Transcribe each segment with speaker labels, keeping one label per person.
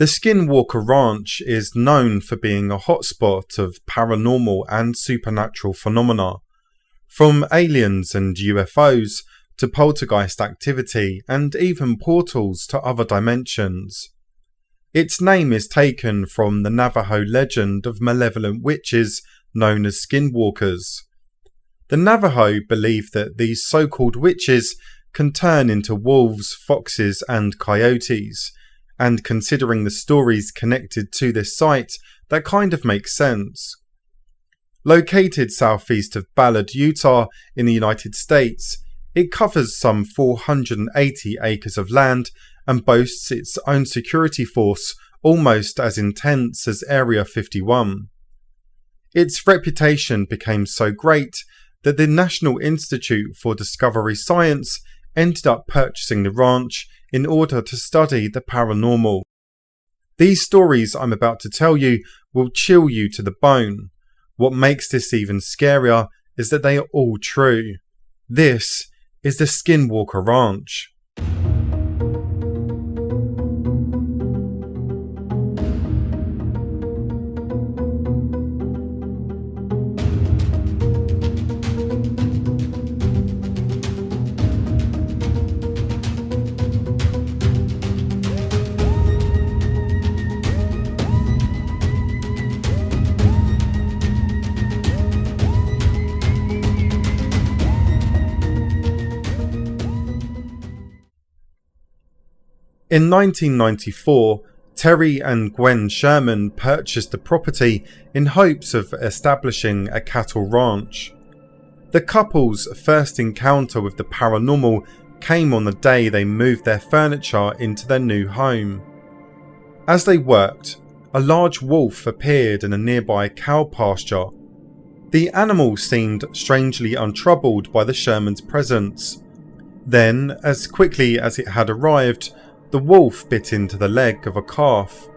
Speaker 1: The Skinwalker Ranch is known for being a hotspot of paranormal and supernatural phenomena, from aliens and UFOs to poltergeist activity and even portals to other dimensions. Its name is taken from the Navajo legend of malevolent witches known as skinwalkers. The Navajo believe that these so-called witches can turn into wolves, foxes and coyotes, and considering the stories connected to this site, that kind of makes sense. Located southeast of Ballard, Utah in the United States, it covers some 480 acres of land and boasts its own security force almost as intense as Area 51. Its reputation became so great that the National Institute for Discovery Science ended up purchasing the ranch in order to study the paranormal. These stories I'm about to tell you will chill you to the bone. What makes this even scarier is that they are all true. This is the Skinwalker Ranch. In 1994, Terry and Gwen Sherman purchased the property in hopes of establishing a cattle ranch. The couple's first encounter with the paranormal came on the day they moved their furniture into their new home. As they worked, a large wolf appeared in a nearby cow pasture. The animal seemed strangely untroubled by the Shermans' presence. Then, as quickly as it had arrived, the wolf bit into the leg of a calf.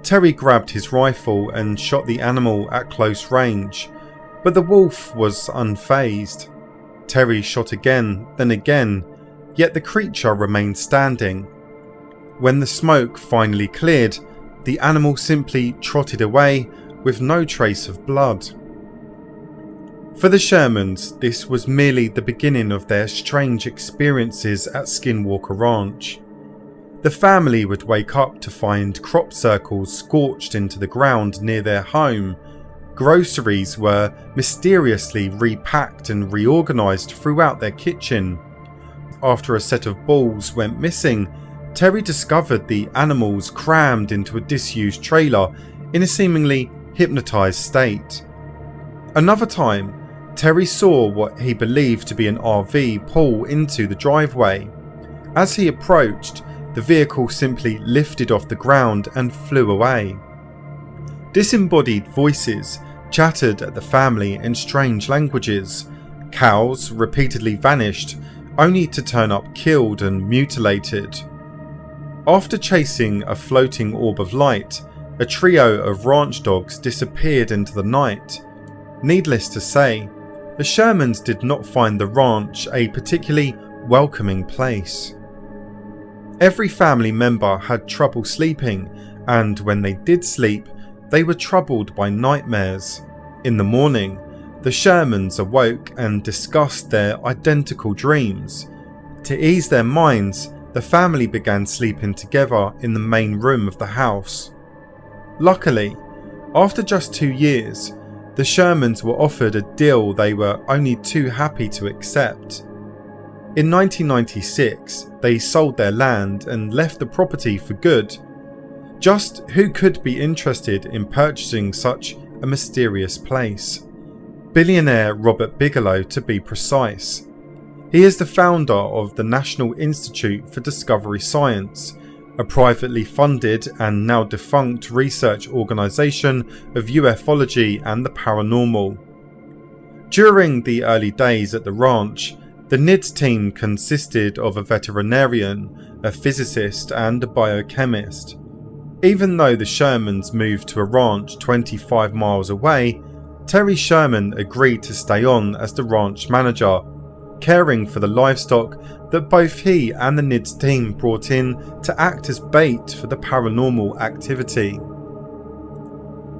Speaker 1: Terry grabbed his rifle and shot the animal at close range, but the wolf was unfazed. Terry shot again, then again, yet the creature remained standing. When the smoke finally cleared, the animal simply trotted away with no trace of blood. For the Shermans, this was merely the beginning of their strange experiences at Skinwalker Ranch. The family would wake up to find crop circles scorched into the ground near their home. Groceries were mysteriously repacked and reorganised throughout their kitchen. After a set of balls went missing, Terry discovered the animals crammed into a disused trailer in a seemingly hypnotised state. Another time, Terry saw what he believed to be an RV pull into the driveway. As he approached, the vehicle simply lifted off the ground and flew away. Disembodied voices chattered at the family in strange languages. Cows repeatedly vanished, only to turn up killed and mutilated. After chasing a floating orb of light, a trio of ranch dogs disappeared into the night. Needless to say, the Shermans did not find the ranch a particularly welcoming place. Every family member had trouble sleeping, and when they did sleep, they were troubled by nightmares. In the morning, the Shermans awoke and discussed their identical dreams. To ease their minds, the family began sleeping together in the main room of the house. Luckily, after just 2 years, the Shermans were offered a deal they were only too happy to accept. In 1996, they sold their land and left the property for good. Just who could be interested in purchasing such a mysterious place? Billionaire Robert Bigelow, to be precise. He is the founder of the National Institute for Discovery Science, a privately funded and now defunct research organisation of ufology and the paranormal. During the early days at the ranch, the NIDS team consisted of a veterinarian, a physicist and a biochemist. Even though the Shermans moved to a ranch 25 miles away, Terry Sherman agreed to stay on as the ranch manager. caring for the livestock that both he and the NIDS team brought in to act as bait for the paranormal activity.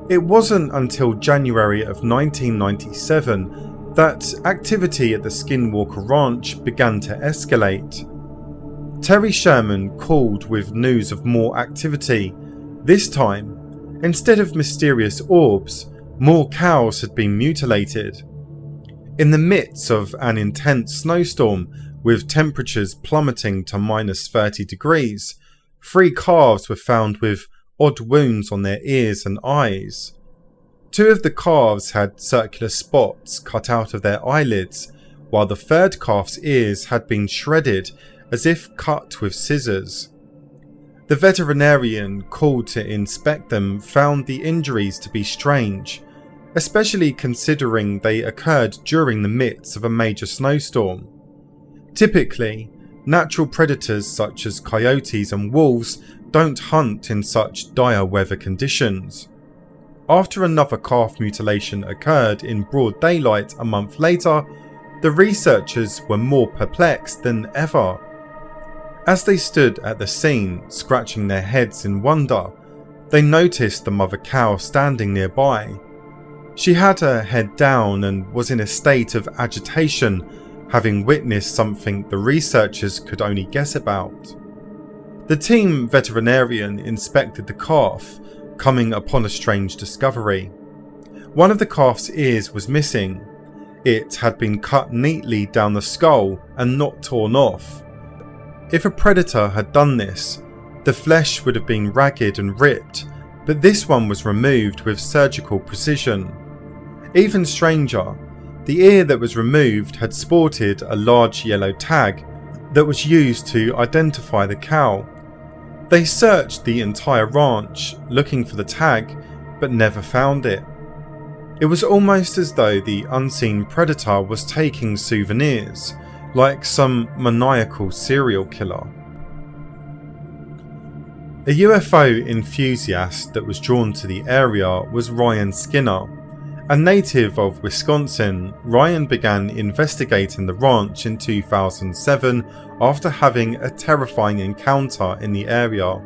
Speaker 1: It wasn't until January of 1997 that activity at the Skinwalker Ranch began to escalate. Terry Sherman called with news of more activity. This time, instead of mysterious orbs, more cows had been mutilated. In the midst of an intense snowstorm, with temperatures plummeting to -30 degrees, 3 calves were found with odd wounds on their ears and eyes. 2 of the calves had circular spots cut out of their eyelids, while the 3rd calf's ears had been shredded as if cut with scissors. The veterinarian called to inspect them found the injuries to be strange, especially considering they occurred during the midst of a major snowstorm. Typically, natural predators such as coyotes and wolves don't hunt in such dire weather conditions. After another calf mutilation occurred in broad daylight a month later, the researchers were more perplexed than ever. As they stood at the scene, scratching their heads in wonder, they noticed the mother cow standing nearby. She had her head down and was in a state of agitation, having witnessed something the researchers could only guess about. The team veterinarian inspected the calf, coming upon a strange discovery. One of the calf's ears was missing. It had been cut neatly down the skull and not torn off. If a predator had done this, the flesh would have been ragged and ripped, but this one was removed with surgical precision. Even stranger, the ear that was removed had sported a large yellow tag that was used to identify the cow. They searched the entire ranch looking for the tag, but never found it. It was almost as though the unseen predator was taking souvenirs, like some maniacal serial killer. A UFO enthusiast that was drawn to the area was Ryan Skinner. A native of Wisconsin, Ryan began investigating the ranch in 2007 after having a terrifying encounter in the area.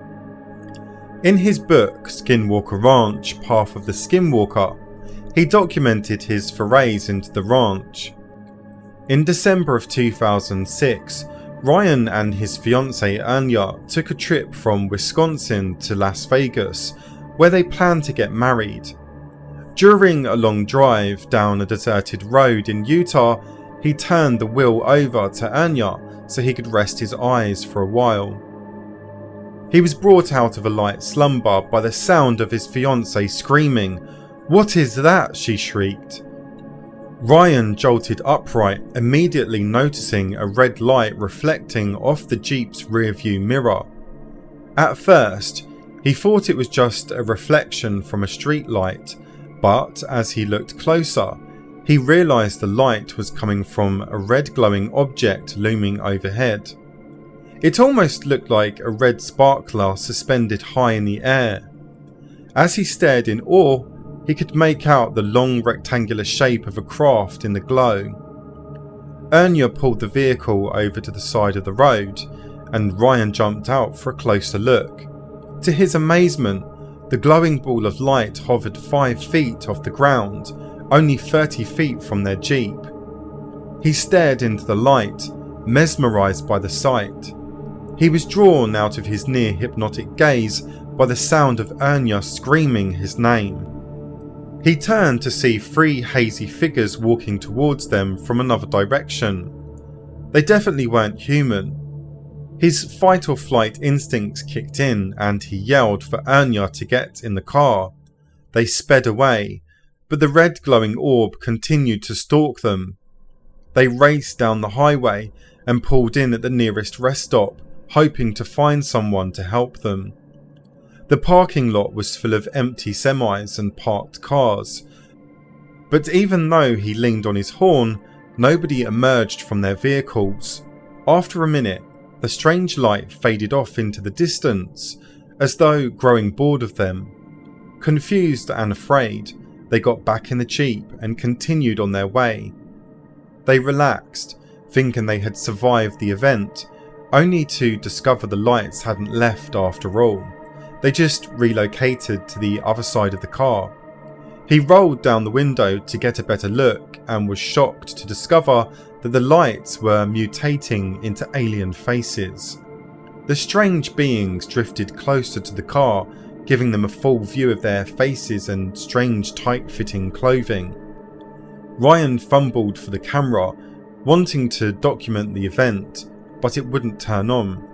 Speaker 1: In his book Skinwalker Ranch, Path of the Skinwalker, he documented his forays into the ranch. In December of 2006, Ryan and his fiancée Anya took a trip from Wisconsin to Las Vegas, where they planned to get married. During a long drive down a deserted road in Utah, he turned the wheel over to Anya so he could rest his eyes for a while. He was brought out of a light slumber by the sound of his fiancée screaming. "What is that?" she shrieked. Ryan jolted upright, immediately noticing a red light reflecting off the Jeep's rearview mirror. At first, he thought it was just a reflection from a street light, but as he looked closer, he realised the light was coming from a red glowing object looming overhead. It almost looked like a red sparkler suspended high in the air. As he stared in awe, he could make out the long rectangular shape of a craft in the glow. Anya pulled the vehicle over to the side of the road, and Ryan jumped out for a closer look. To his amazement, the glowing ball of light hovered 5 feet off the ground, only 30 feet from their Jeep. He stared into the light, mesmerised by the sight. He was drawn out of his near hypnotic gaze by the sound of Anya screaming his name. He turned to see 3 hazy figures walking towards them from another direction. They definitely weren't human. His fight or flight instincts kicked in and he yelled for Anya to get in the car. They sped away, but the red glowing orb continued to stalk them. They raced down the highway and pulled in at the nearest rest stop, hoping to find someone to help them. The parking lot was full of empty semis and parked cars, but even though he leaned on his horn, nobody emerged from their vehicles. After a minute, the strange light faded off into the distance, as though growing bored of them. Confused and afraid, they got back in the Jeep and continued on their way. They relaxed, thinking they had survived the event, only to discover the lights hadn't left after all. They just relocated to the other side of the car. He rolled down the window to get a better look and was shocked to discover that the lights were mutating into alien faces. The strange beings drifted closer to the car, giving them a full view of their faces and strange tight-fitting clothing. Ryan fumbled for the camera, wanting to document the event, but it wouldn't turn on.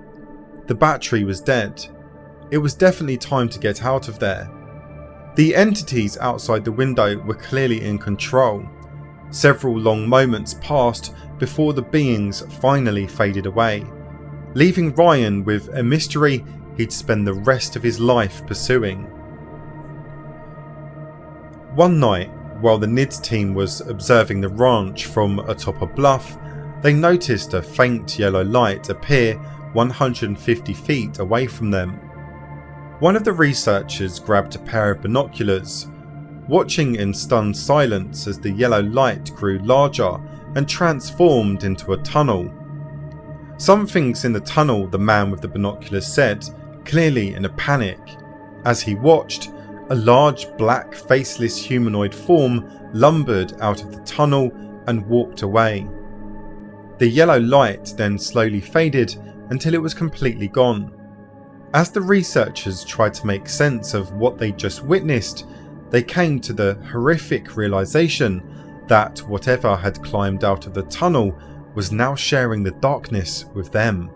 Speaker 1: The battery was dead. It was definitely time to get out of there. The entities outside the window were clearly in control. Several long moments passed before the beings finally faded away, leaving Ryan with a mystery he'd spend the rest of his life pursuing. One night, while the NIDS team was observing the ranch from atop a bluff, they noticed a faint yellow light appear 150 feet away from them. One of the researchers grabbed a pair of binoculars, watching in stunned silence as the yellow light grew larger and transformed into a tunnel. "Something's in the tunnel," the man with the binoculars said, clearly in a panic. As he watched, a large black faceless humanoid form lumbered out of the tunnel and walked away. The yellow light then slowly faded until it was completely gone. As the researchers tried to make sense of what they'd just witnessed, they came to the horrific realization that whatever had climbed out of the tunnel was now sharing the darkness with them.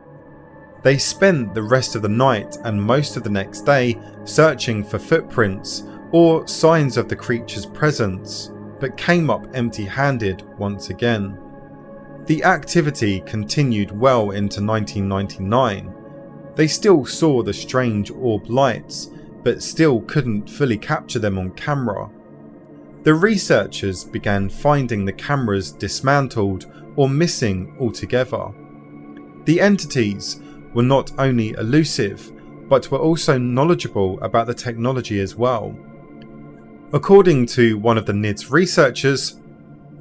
Speaker 1: They spent the rest of the night and most of the next day searching for footprints or signs of the creature's presence, but came up empty-handed once again. The activity continued well into 1999. They still saw the strange orb lights, but still couldn't fully capture them on camera. The researchers began finding the cameras dismantled or missing altogether. The entities were not only elusive, but were also knowledgeable about the technology as well. According to one of the NIDS researchers,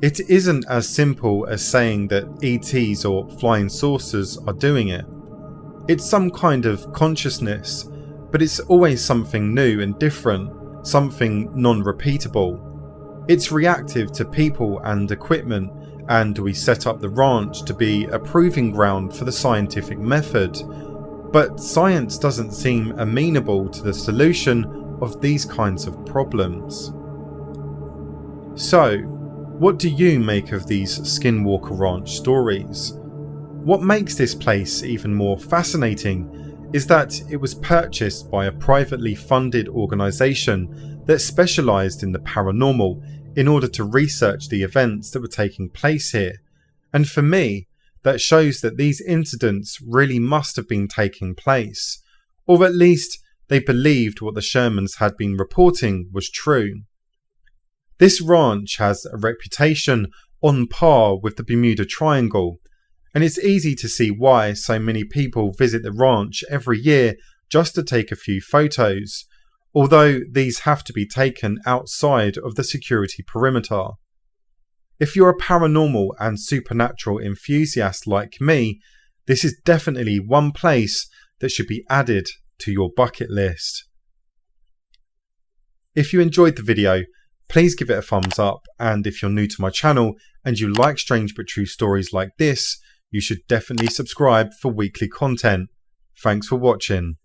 Speaker 1: it isn't as simple as saying that ETs or flying saucers are doing it. It's some kind of consciousness, but it's always something new and different, something non-repeatable. It's reactive to people and equipment, and we set up the ranch to be a proving ground for the scientific method. But science doesn't seem amenable to the solution of these kinds of problems. So, what do you make of these Skinwalker Ranch stories? What makes this place even more fascinating is that it was purchased by a privately funded organisation that specialised in the paranormal in order to research the events that were taking place here. And for me, that shows that these incidents really must have been taking place, or at least they believed what the Shermans had been reporting was true. This ranch has a reputation on par with the Bermuda Triangle, and it's easy to see why so many people visit the ranch every year just to take a few photos, although these have to be taken outside of the security perimeter. If you're a paranormal and supernatural enthusiast like me, this is definitely one place that should be added to your bucket list. If you enjoyed the video, please give it a thumbs up, and if you're new to my channel and you like strange but true stories like this, you should definitely subscribe for weekly content. Thanks for watching.